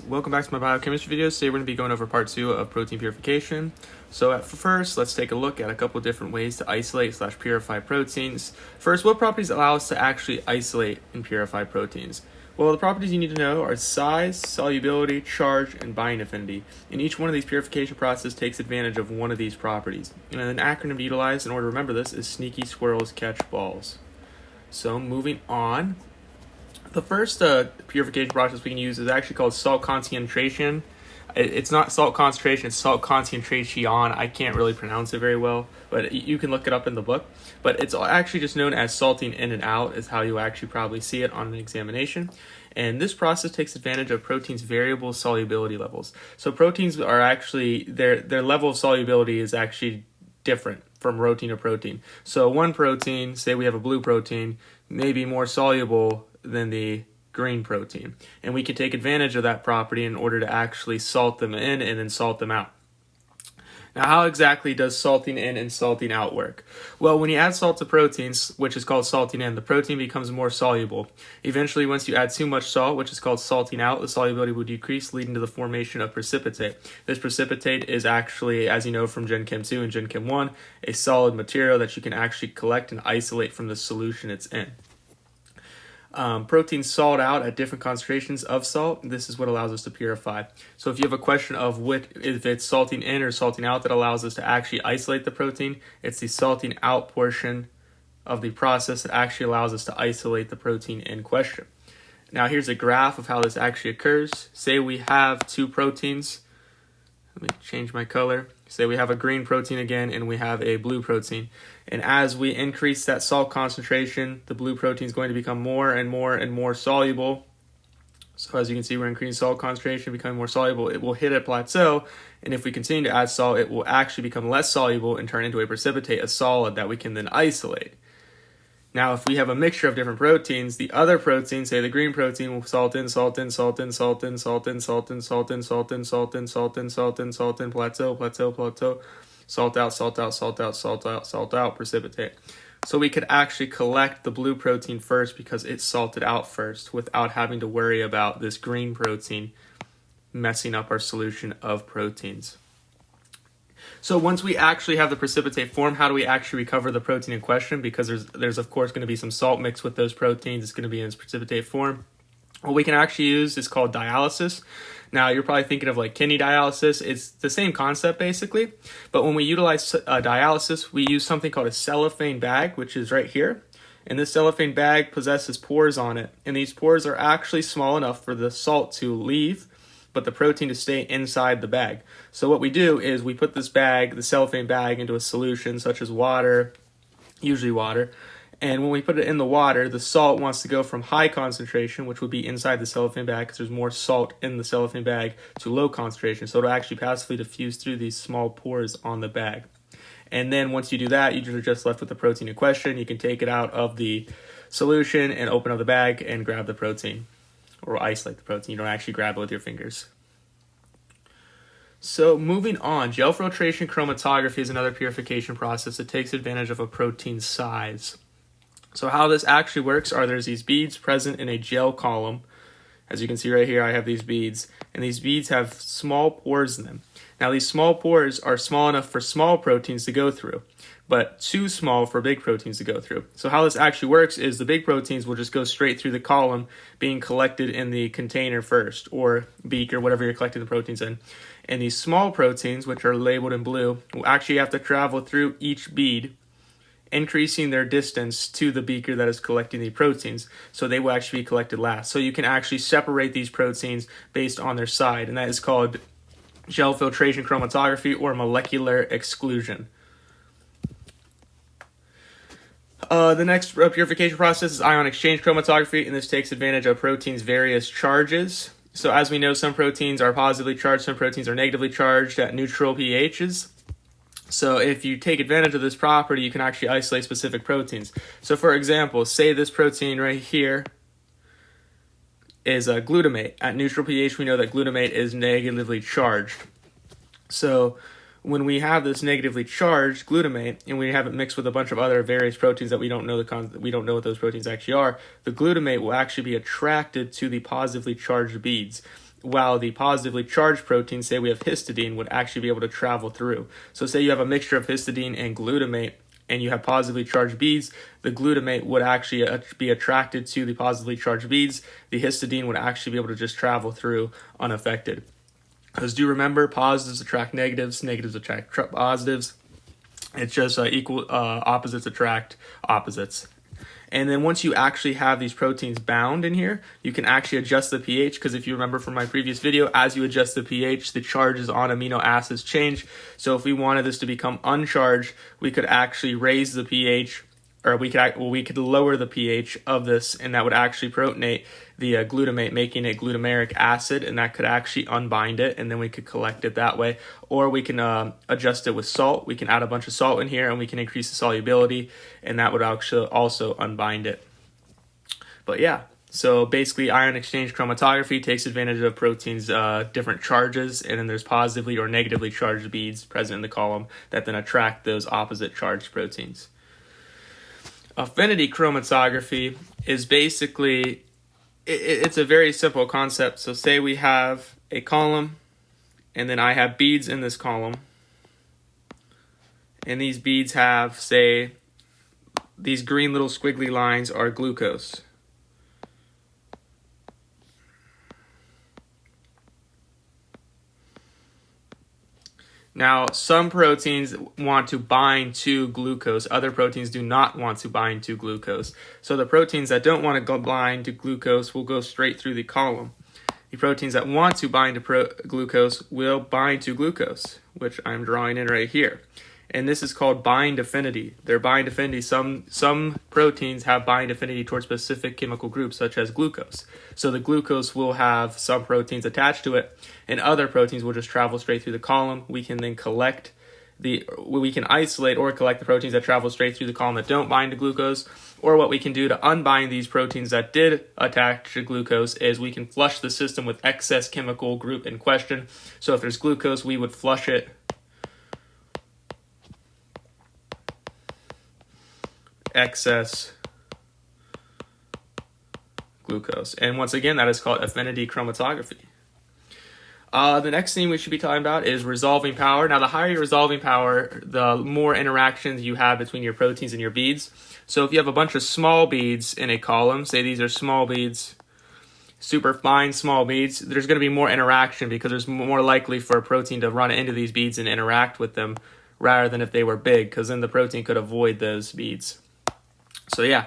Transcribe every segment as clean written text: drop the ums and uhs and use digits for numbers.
Welcome back to my biochemistry videos. Today we're going to be going over part 2 of protein purification. So first, let's take a look at a couple different ways to isolate/purify proteins. First, what properties allow us to actually isolate and purify proteins? Well, the properties you need to know are size, solubility, charge, and binding affinity. And each one of these purification processes takes advantage of one of these properties. And an acronym to utilize in order to remember this is sneaky squirrels catch balls. So moving on. The first purification process we can use is actually called salt concentration. It's not salt concentration, it's salt concentration. I can't really pronounce it very well, but you can look it up in the book. But it's actually just known as salting in and out is how you actually probably see it on an examination. And this process takes advantage of proteins' variable solubility levels. So proteins are actually, their level of solubility is actually different from protein to protein. So one protein, say we have a blue protein, may be more soluble than the green protein. And we can take advantage of that property in order to actually salt them in and then salt them out. Now, how exactly does salting in and salting out work? Well, when you add salt to proteins, which is called salting in, the protein becomes more soluble. Eventually, once you add too much salt, which is called salting out, the solubility will decrease, leading to the formation of precipitate. This precipitate is actually, as you know from Gen Chem 2 and Gen Chem 1, a solid material that you can actually collect and isolate from the solution it's in. Proteins salt out at different concentrations of salt. This is what allows us to purify. So if you have a question of if it's salting in or salting out that allows us to actually isolate the protein, it's the salting out portion of the process that actually allows us to isolate the protein in question. Now here's a graph of how this actually occurs. Say we have two proteins. Let me change my color. Say we have a green protein again and we have a blue protein. And as we increase that salt concentration, the blue protein is going to become more and more and more soluble. So as you can see, we're increasing salt concentration, becoming more soluble. It will hit a plateau, and if we continue to add salt, it will actually become less soluble and turn into a precipitate, a solid that we can then isolate. Now, if we have a mixture of different proteins, the other protein, say the green protein, will salt in, salt in, salt in, salt in, salt in, salt in, salt in, salt in, salt in, salt in, salt in, salt in, plateau, plateau, plateau, salt out, salt out, salt out, salt out, salt out, precipitate. So we could actually collect the blue protein first because it's salted out first without having to worry about this green protein messing up our solution of proteins. So once we actually have the precipitate form, how do we actually recover the protein in question? Because there's of course going to be some salt mixed with those proteins. It's going to be in its precipitate form. What we can actually use is called dialysis. Now, you're probably thinking of like kidney dialysis. It's the same concept basically. But when we utilize dialysis, we use something called a cellophane bag, which is right here. And this cellophane bag possesses pores on it. And these pores are actually small enough for the salt to leave, but the protein to stay inside the bag. So what we do is we put this bag, the cellophane bag, into a solution such as water, usually water. And when we put it in the water, the salt wants to go from high concentration, which would be inside the cellophane bag because there's more salt in the cellophane bag, to low concentration. So it'll actually passively diffuse through these small pores on the bag. And then once you do that, you're just left with the protein in question. You can take it out of the solution and open up the bag and grab the protein, or isolate the protein. You don't actually grab it with your fingers. So moving on, gel filtration chromatography is another purification process that takes advantage of a protein size. So how this actually works are there's these beads present in a gel column. As you can see right here, I have these beads, and these beads have small pores in them. Now these small pores are small enough for small proteins to go through, but too small for big proteins to go through. So how this actually works is the big proteins will just go straight through the column, being collected in the container first, or beaker, whatever you're collecting the proteins in. And these small proteins, which are labeled in blue, will actually have to travel through each bead, increasing their distance to the beaker that is collecting the proteins. So they will actually be collected last. So you can actually separate these proteins based on their side, and that is called gel filtration chromatography or molecular exclusion. The next purification process is ion exchange chromatography, and this takes advantage of proteins' various charges. So as we know, some proteins are positively charged, some proteins are negatively charged at neutral pHs. So if you take advantage of this property, you can actually isolate specific proteins. So for example, say this protein right here is a glutamate. At neutral pH, we know that glutamate is negatively charged. So when we have this negatively charged glutamate and we have it mixed with a bunch of other various proteins that we don't know what those proteins actually are, the glutamate will actually be attracted to the positively charged beads. while the positively charged protein, say we have histidine, would actually be able to travel through. So say you have a mixture of histidine and glutamate, and you have positively charged beads, the glutamate would actually be attracted to the positively charged beads. The histidine would actually be able to just travel through unaffected. Because do remember, positives attract negatives, negatives attract positives. It's just opposites attract opposites. And then once you actually have these proteins bound in here, you can actually adjust the pH, because if you remember from my previous video, as you adjust the pH, the charges on amino acids change. So if we wanted this to become uncharged, we could actually raise the pH, or we could lower the pH of this, and that would actually protonate the glutamate, making it glutamic acid, and that could actually unbind it, and then we could collect it that way. Or we can adjust it with salt. We can add a bunch of salt in here, and we can increase the solubility, and that would actually also unbind it. But yeah, so basically ion exchange chromatography takes advantage of proteins' different charges, and then there's positively or negatively charged beads present in the column that then attract those opposite charged proteins. Affinity chromatography is basically, it's a very simple concept. So say we have a column, and then I have beads in this column, and these beads have, say, these green little squiggly lines are glucose. Now, some proteins want to bind to glucose. Other proteins do not want to bind to glucose. So the proteins that don't want to bind to glucose will go straight through the column. The proteins that want to bind to glucose will bind to glucose, which I'm drawing in right here. And this is called bind affinity. Their bind affinity, some proteins have bind affinity towards specific chemical groups, such as glucose. So the glucose will have some proteins attached to it, and other proteins will just travel straight through the column. We can then we can isolate or collect the proteins that travel straight through the column that don't bind to glucose. Or what we can do to unbind these proteins that did attach to glucose is we can flush the system with excess chemical group in question. So if there's glucose, we would flush it. Excess glucose. And once again, that is called affinity chromatography. The next thing we should be talking about is resolving power. Now, the higher your resolving power, the more interactions you have between your proteins and your beads. So if you have a bunch of small beads in a column, say these are small beads, super fine small beads, there's going to be more interaction because there's more likely for a protein to run into these beads and interact with them rather than if they were big, because then the protein could avoid those beads. So yeah,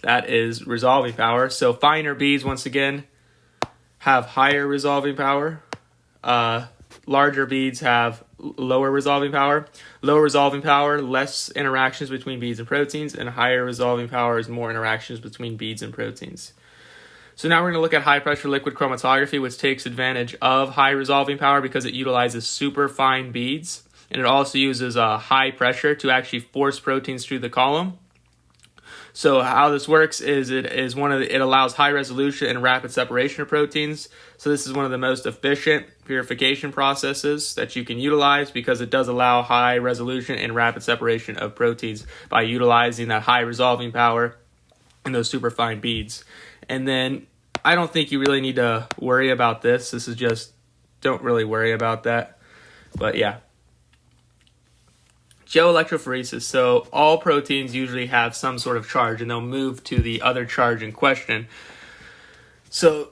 that is resolving power. So finer beads, once again, have higher resolving power. Larger beads have lower resolving power. Lower resolving power, less interactions between beads and proteins, and higher resolving power is more interactions between beads and proteins. So now we're going to look at high pressure liquid chromatography, which takes advantage of high resolving power because it utilizes super fine beads, and it also uses high pressure to actually force proteins through the column. So how this works is it allows high resolution and rapid separation of proteins. So this is one of the most efficient purification processes that you can utilize because it does allow high resolution and rapid separation of proteins by utilizing that high resolving power and those super fine beads. And then I don't think you really need to worry about this. This is just, don't really worry about that. But yeah. Gel electrophoresis. So all proteins usually have some sort of charge and they'll move to the other charge in question. So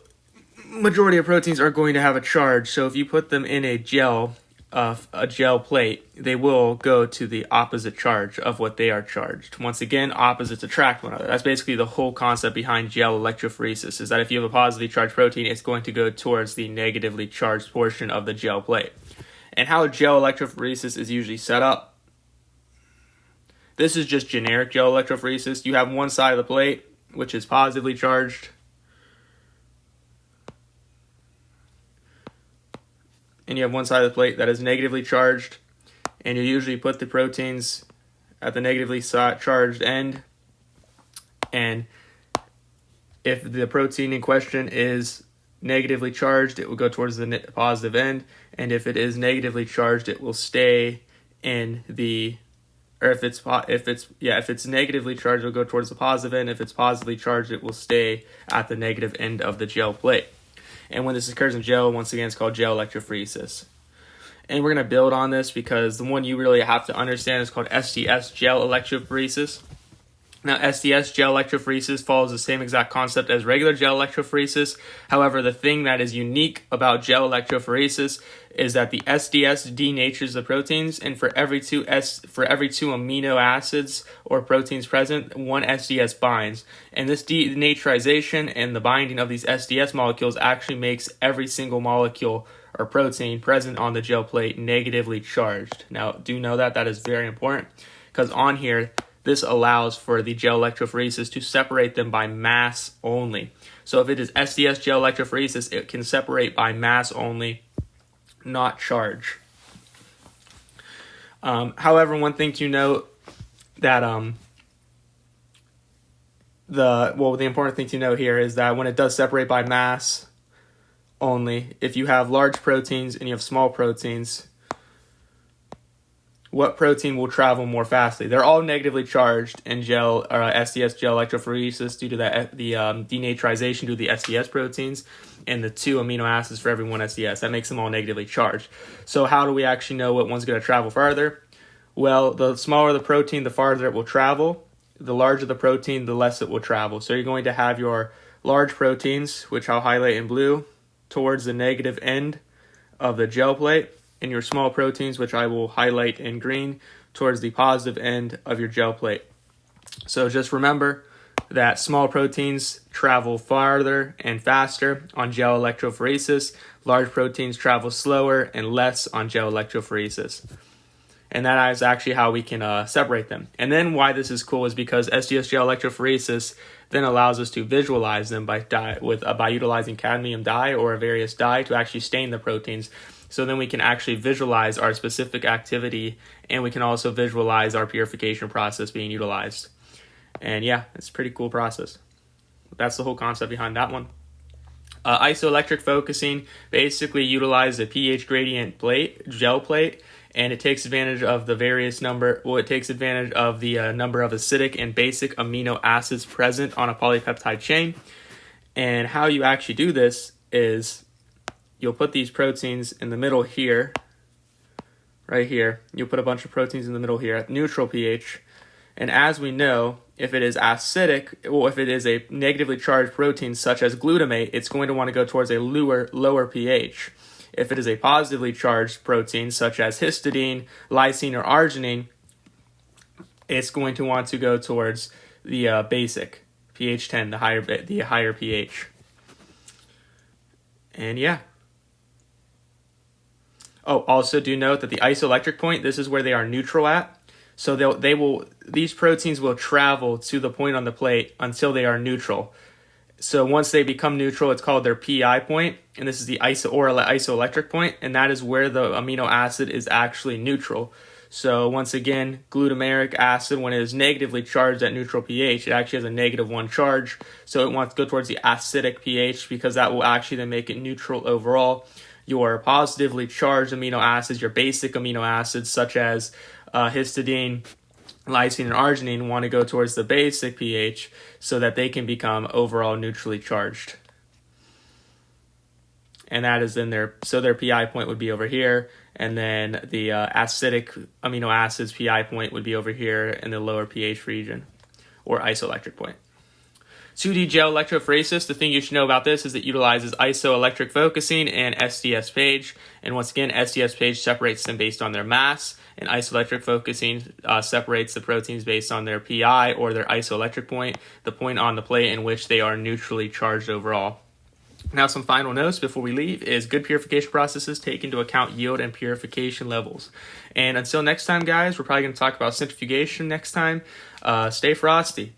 majority of proteins are going to have a charge. So if you put them in a gel plate, they will go to the opposite charge of what they are charged. Once again, opposites attract one another. That's basically the whole concept behind gel electrophoresis, is that if you have a positively charged protein, it's going to go towards the negatively charged portion of the gel plate. And how gel electrophoresis is usually set up, this is just generic gel electrophoresis. You have one side of the plate, which is positively charged, and you have one side of the plate that is negatively charged, and you usually put the proteins at the negatively charged end, and if the protein in question is negatively charged, it will go towards the positive end, and if it is negatively charged, it will stay in the, or if it's negatively charged, it'll go towards the positive end. If it's positively charged, it will stay at the negative end of the gel plate. And when this occurs in gel, once again, it's called gel electrophoresis. And we're going to build on this because the one you really have to understand is called Sts Gel Electrophoresis. Now, Sts Gel Electrophoresis follows the same exact concept as regular gel electrophoresis. However, the thing that is unique about gel electrophoresis is that the SDS denatures the proteins, and for every two amino acids or proteins present, one SDS binds. And this denaturization and the binding of these SDS molecules actually makes every single molecule or protein present on the gel plate negatively charged. Now, do know that is very important, because on here, this allows for the gel electrophoresis to separate them by mass only. So if it is SDS gel electrophoresis, it can separate by mass only, not charge. However, one thing to note that the important thing to note here is that when it does separate by mass only, if you have large proteins and you have small proteins, what protein will travel more fastly? They're all negatively charged in gel or SDS gel electrophoresis due to the denaturization due to the SDS proteins and the 2 amino acids for every 1 SDS. That makes them all negatively charged. So how do we actually know what one's going to travel farther? Well, the smaller the protein, the farther it will travel. The larger the protein, the less it will travel. So you're going to have your large proteins, which I'll highlight in blue, towards the negative end of the gel plate, and your small proteins, which I will highlight in green, towards the positive end of your gel plate. So just remember that small proteins travel farther and faster on gel electrophoresis. Large proteins travel slower and less on gel electrophoresis. And that is actually how we can separate them. And then why this is cool is because SDS gel electrophoresis then allows us to visualize them by utilizing cadmium dye or a various dye to actually stain the proteins. So then we can actually visualize our specific activity, and we can also visualize our purification process being utilized. And yeah, it's a pretty cool process. That's the whole concept behind that one. Isoelectric focusing basically utilizes a pH gradient gel plate, and it takes advantage of the number of acidic and basic amino acids present on a polypeptide chain. And how you actually do this is you'll put these proteins in the middle here, right here. You'll put a bunch of proteins in the middle here at neutral pH. And as we know, if it is acidic, if it is a negatively charged protein such as glutamate, it's going to want to go towards a lower pH. If it is a positively charged protein such as histidine, lysine, or arginine, it's going to want to go towards the basic pH 10, the higher pH. And yeah. Oh, also do note that the isoelectric point, this is where they are neutral at. So these proteins will travel to the point on the plate until they are neutral. So once they become neutral, it's called their PI point, and this is the isoelectric point, and that is where the amino acid is actually neutral. So once again, glutamic acid, when it is negatively charged at neutral pH, it actually has a -1 charge. So it wants to go towards the acidic pH because that will actually then make it neutral overall. Your positively charged amino acids, your basic amino acids such as histidine, lysine, and arginine want to go towards the basic pH so that they can become overall neutrally charged. And that is in their PI point would be over here, and then the acidic amino acids PI point would be over here in the lower pH region, or isoelectric point. 2D gel electrophoresis, the thing you should know about this is it utilizes isoelectric focusing and SDS page. And once again, SDS page separates them based on their mass, and isoelectric focusing separates the proteins based on their PI or their isoelectric point, the point on the plate in which they are neutrally charged overall. Now, some final notes before we leave is good purification processes take into account yield and purification levels. And until next time, guys, we're probably going to talk about centrifugation next time. Stay frosty.